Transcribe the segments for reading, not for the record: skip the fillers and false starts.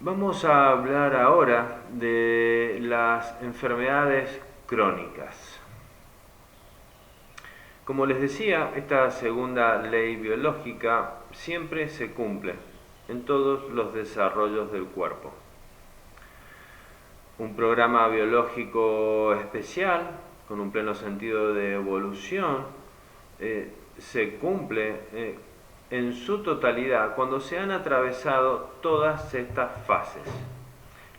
Vamos a hablar ahora de las enfermedades crónicas. Como les decía, esta segunda ley biológica siempre se cumple en todos los desarrollos del cuerpo. Un programa biológico especial, con un pleno sentido de evolución, se cumple en su totalidad cuando se han atravesado todas estas fases,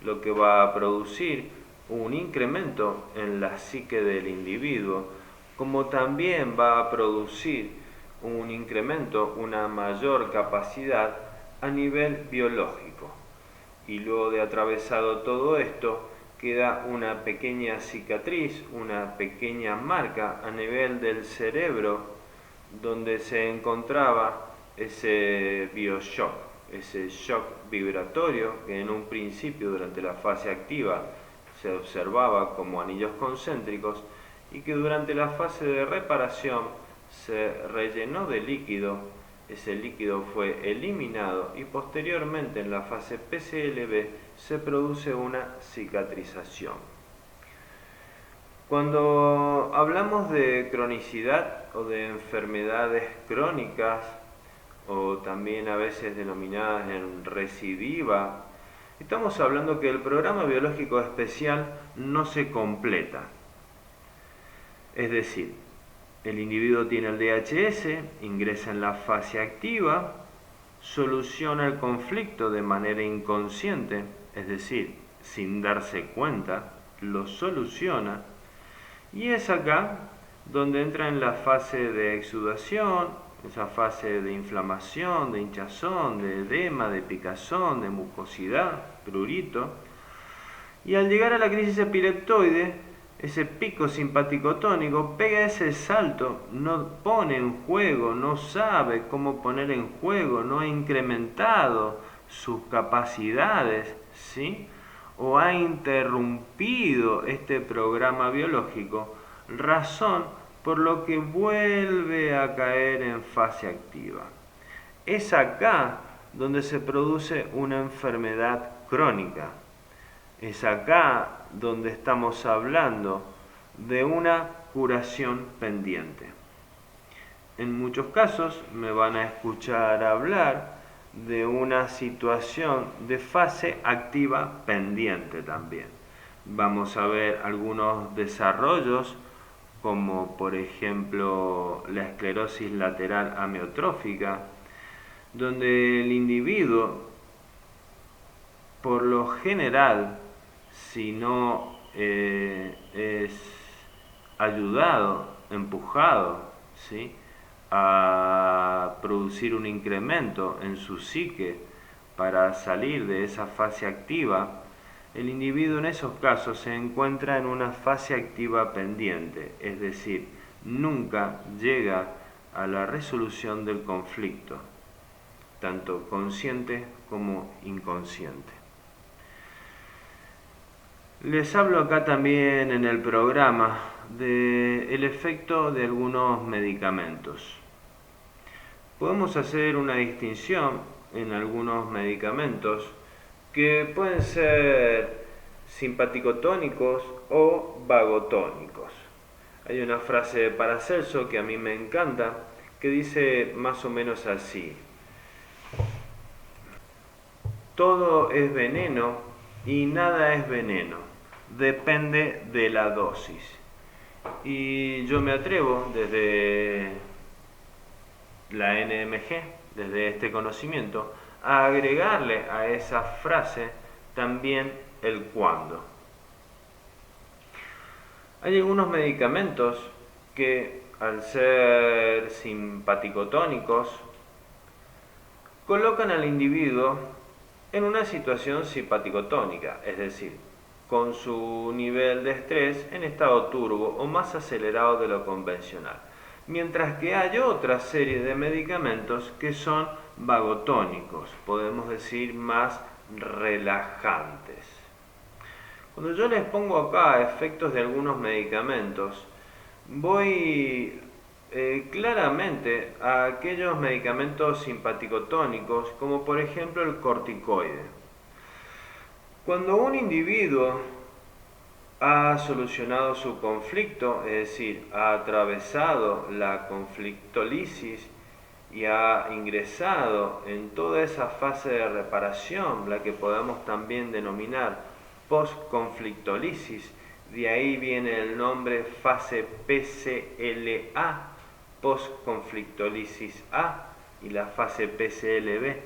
lo que va a producir un incremento en la psique del individuo, como también va a producir un incremento, una mayor capacidad a nivel biológico. Y luego de atravesado todo esto, queda una pequeña cicatriz, una pequeña marca a nivel del cerebro donde se encontraba ese bioshock, ese shock vibratorio que en un principio durante la fase activa se observaba como anillos concéntricos y que durante la fase de reparación se rellenó de líquido. Ese líquido fue eliminado y posteriormente en la fase PCLB se produce una cicatrización. Cuando hablamos de cronicidad o de enfermedades crónicas, o también a veces denominadas en recidiva, estamos hablando que el programa biológico especial no se completa. Es decir, el individuo tiene el DHS, ingresa en la fase activa, soluciona el conflicto de manera inconsciente, es decir, sin darse cuenta, lo soluciona, y es acá donde entra en la fase de exudación, esa fase de inflamación, de hinchazón, de edema, de picazón, de mucosidad, prurito, y al llegar a la crisis epileptoide, ese pico simpático-tónico pega ese salto, no pone en juego, no sabe cómo poner en juego, no ha incrementado sus capacidades, ¿sí? O ha interrumpido este programa biológico, razón por lo que vuelve a caer en fase activa. Es acá donde se produce una enfermedad crónica. Es acá donde estamos hablando de una curación pendiente. En muchos casos me van a escuchar hablar de una situación de fase activa pendiente también. Vamos a ver algunos desarrollos como por ejemplo la esclerosis lateral amiotrófica, donde el individuo por lo general, si no es ayudado, empujado, ¿sí?, a producir un incremento en su psique para salir de esa fase activa, el individuo en esos casos se encuentra en una fase activa pendiente, es decir, nunca llega a la resolución del conflicto, tanto consciente como inconsciente. Les hablo acá también en el programa del efecto de algunos medicamentos. Podemos hacer una distinción en algunos medicamentos que pueden ser simpaticotónicos o vagotónicos. Hay una frase de Paracelso que a mí me encanta, que dice más o menos así: todo es veneno y nada es veneno, depende de la dosis. Y yo me atrevo desde la NMG, desde este conocimiento, a agregarle a esa frase también el cuándo. Hay algunos medicamentos que, al ser simpaticotónicos, colocan al individuo en una situación simpaticotónica, es decir, con su nivel de estrés en estado turbo o más acelerado de lo convencional. Mientras que hay otra serie de medicamentos que son vagotónicos, podemos decir más relajantes. Cuando yo les pongo acá efectos de algunos medicamentos, voy claramente a aquellos medicamentos simpaticotónicos, como por ejemplo el corticoide. Cuando un individuo ha solucionado su conflicto, es decir, ha atravesado la conflictólisis y ha ingresado en toda esa fase de reparación, la que podemos también denominar postconflictólisis, de ahí viene el nombre fase PCLA, postconflictólisis A, y la fase PCLB,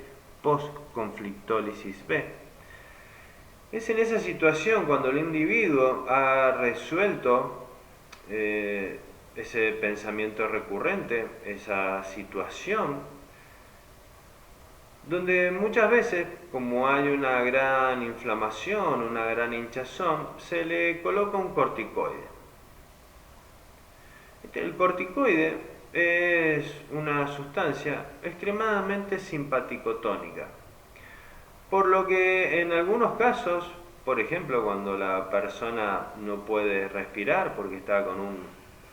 postconflictólisis B. Es en esa situación cuando el individuo ha resuelto ese pensamiento recurrente, esa situación, donde muchas veces, como hay una gran inflamación, una gran hinchazón, se le coloca un corticoide. El corticoide es una sustancia extremadamente simpaticotónica, por lo que en algunos casos, por ejemplo, cuando la persona no puede respirar porque está con un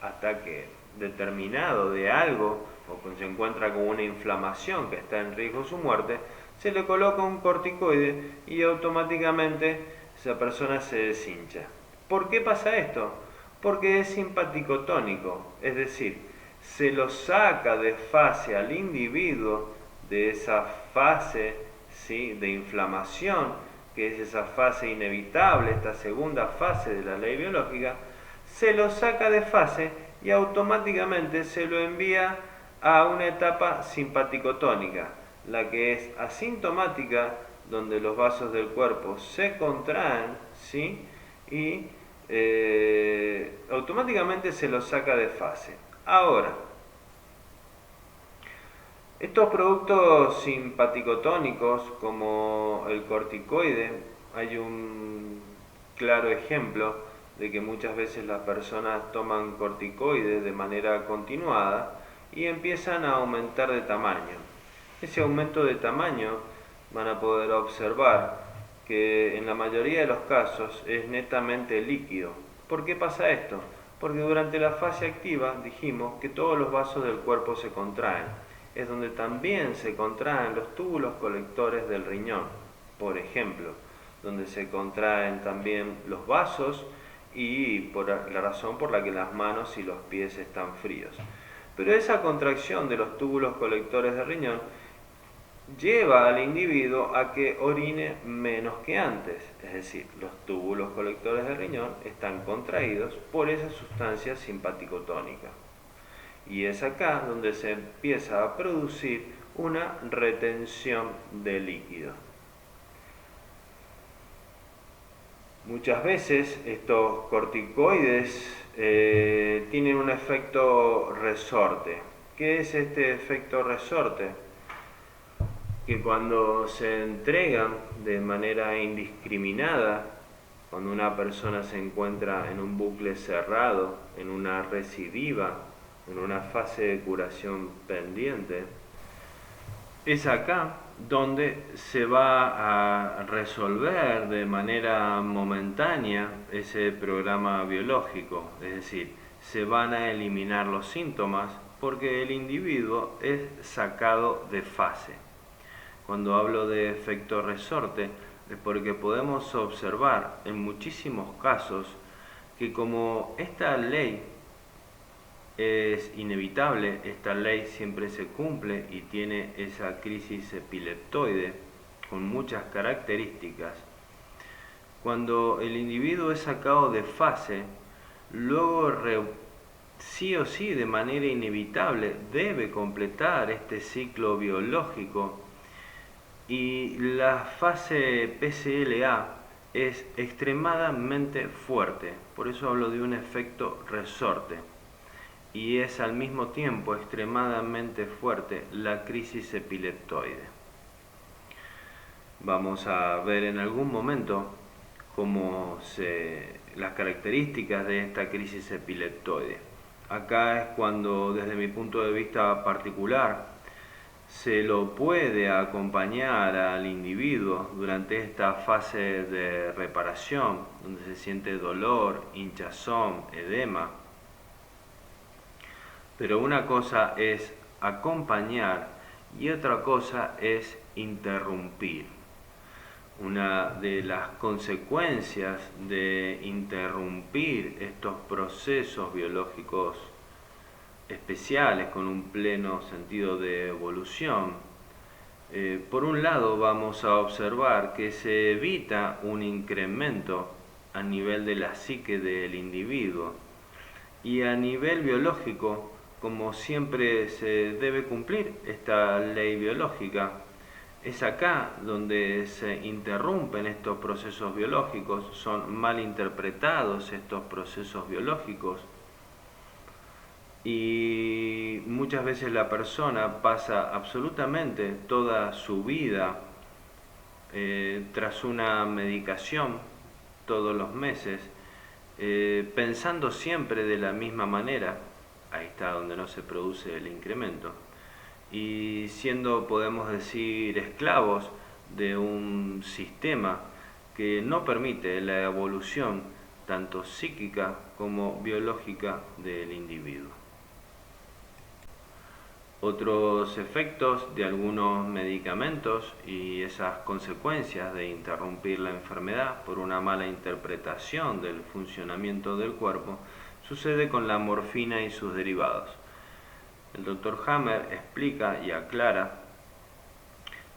ataque determinado de algo o se encuentra con una inflamación que está en riesgo de su muerte, se le coloca un corticoide y automáticamente esa persona se deshincha. ¿Por qué pasa esto? Porque es simpaticotónico, es decir, se lo saca de fase al individuo de esa fase, ¿sí?, de inflamación, que es esa fase inevitable, esta segunda fase de la ley biológica, se lo saca de fase y automáticamente se lo envía a una etapa simpaticotónica, la que es asintomática, donde los vasos del cuerpo se contraen, ¿sí?, y automáticamente se lo saca de fase. Ahora, estos productos simpaticotónicos como el corticoide, hay un claro ejemplo de que muchas veces las personas toman corticoides de manera continuada y empiezan a aumentar de tamaño. Ese aumento de tamaño van a poder observar que en la mayoría de los casos es netamente líquido. ¿Por qué pasa esto? Porque durante la fase activa dijimos que todos los vasos del cuerpo se contraen. Es donde también se contraen los túbulos colectores del riñón, por ejemplo, donde se contraen también los vasos y por la razón por la que las manos y los pies están fríos. Pero esa contracción de los túbulos colectores del riñón lleva al individuo a que orine menos que antes, es decir, los túbulos colectores del riñón están contraídos por esa sustancia simpaticotónica. Y es acá donde se empieza a producir una retención de líquido. Muchas veces estos corticoides tienen un efecto resorte. ¿Qué es este efecto resorte? Que cuando se entregan de manera indiscriminada, cuando una persona se encuentra en un bucle cerrado, en una recidiva, en una fase de curación pendiente, es acá donde se va a resolver de manera momentánea ese programa biológico, es decir, se van a eliminar los síntomas porque el individuo es sacado de fase. Cuando hablo de efecto resorte es porque podemos observar en muchísimos casos que como esta ley es inevitable, esta ley siempre se cumple y tiene esa crisis epileptoide con muchas características. Cuando el individuo es sacado de fase, luego sí o sí, de manera inevitable, debe completar este ciclo biológico y la fase PCLA es extremadamente fuerte, por eso hablo de un efecto resorte. Y es al mismo tiempo extremadamente fuerte la crisis epileptoide. Vamos a ver en algún momento las características de esta crisis epileptoide. Acá es cuando, desde mi punto de vista particular, se lo puede acompañar al individuo durante esta fase de reparación, donde se siente dolor, hinchazón, edema. Pero una cosa es acompañar y otra cosa es interrumpir. Una de las consecuencias de interrumpir estos procesos biológicos especiales con un pleno sentido de evolución, por un lado vamos a observar que se evita un incremento a nivel de la psique del individuo y a nivel biológico, como siempre se debe cumplir esta ley biológica. Es acá donde se interrumpen estos procesos biológicos, son mal interpretados estos procesos biológicos y muchas veces la persona pasa absolutamente toda su vida tras una medicación todos los meses, pensando siempre de la misma manera. Ahí está donde no se produce el incremento. Y siendo, podemos decir, esclavos de un sistema que no permite la evolución tanto psíquica como biológica del individuo. Otros efectos de algunos medicamentos y esas consecuencias de interrumpir la enfermedad por una mala interpretación del funcionamiento del cuerpo sucede con la morfina y sus derivados. El Dr. Hammer explica y aclara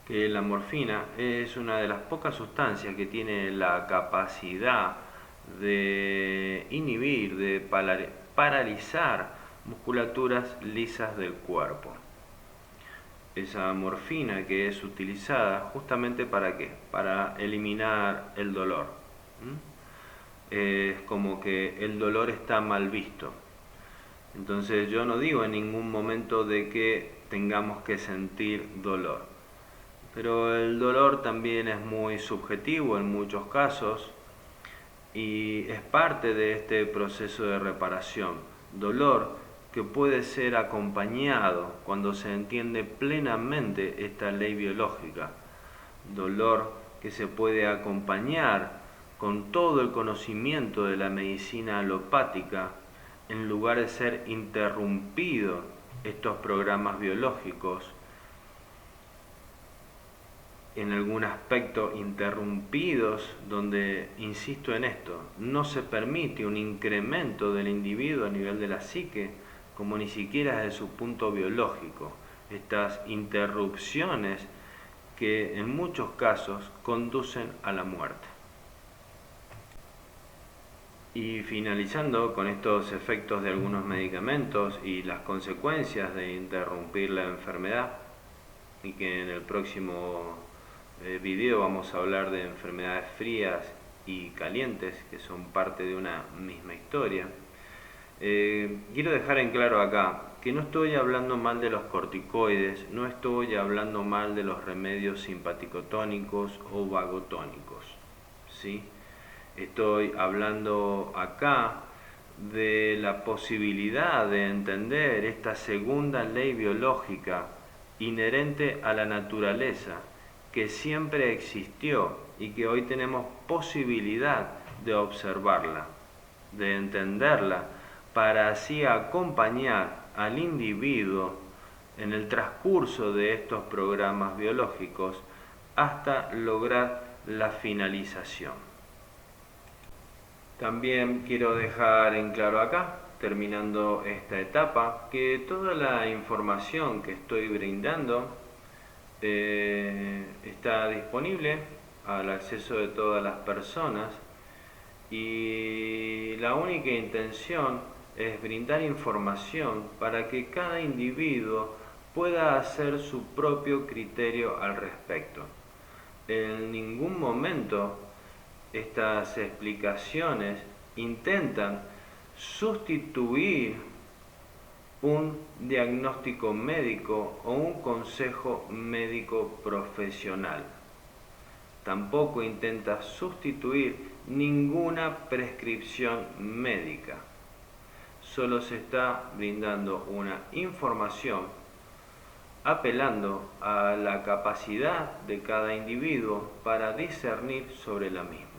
que la morfina es una de las pocas sustancias que tiene la capacidad de inhibir, de paralizar musculaturas lisas del cuerpo. Esa morfina que es utilizada justamente ¿para qué? Para eliminar el dolor. Es como que el dolor está mal visto. Entonces yo no digo en ningún momento de que tengamos que sentir dolor, pero el dolor también es muy subjetivo en muchos casos y es parte de este proceso de reparación. Dolor que puede ser acompañado cuando se entiende plenamente esta ley biológica. Dolor que se puede acompañar con todo el conocimiento de la medicina alopática, en lugar de ser interrumpidos estos programas biológicos, en algún aspecto interrumpidos, donde, insisto en esto, no se permite un incremento del individuo a nivel de la psique, como ni siquiera desde su punto biológico. Estas interrupciones que en muchos casos conducen a la muerte. Y finalizando con estos efectos de algunos medicamentos y las consecuencias de interrumpir la enfermedad, y que en el próximo video vamos a hablar de enfermedades frías y calientes, que son parte de una misma historia. Quiero dejar en claro acá que no estoy hablando mal de los corticoides, no estoy hablando mal de los remedios simpaticotónicos o vagotónicos, ¿sí? Estoy hablando acá de la posibilidad de entender esta segunda ley biológica inherente a la naturaleza, que siempre existió y que hoy tenemos posibilidad de observarla, de entenderla, para así acompañar al individuo en el transcurso de estos programas biológicos hasta lograr la finalización. También quiero dejar en claro acá, terminando esta etapa, que toda la información que estoy brindando está disponible al acceso de todas las personas y la única intención es brindar información para que cada individuo pueda hacer su propio criterio al respecto. En ningún momento estas explicaciones intentan sustituir un diagnóstico médico o un consejo médico profesional. Tampoco intenta sustituir ninguna prescripción médica. Solo se está brindando una información apelando a la capacidad de cada individuo para discernir sobre la misma.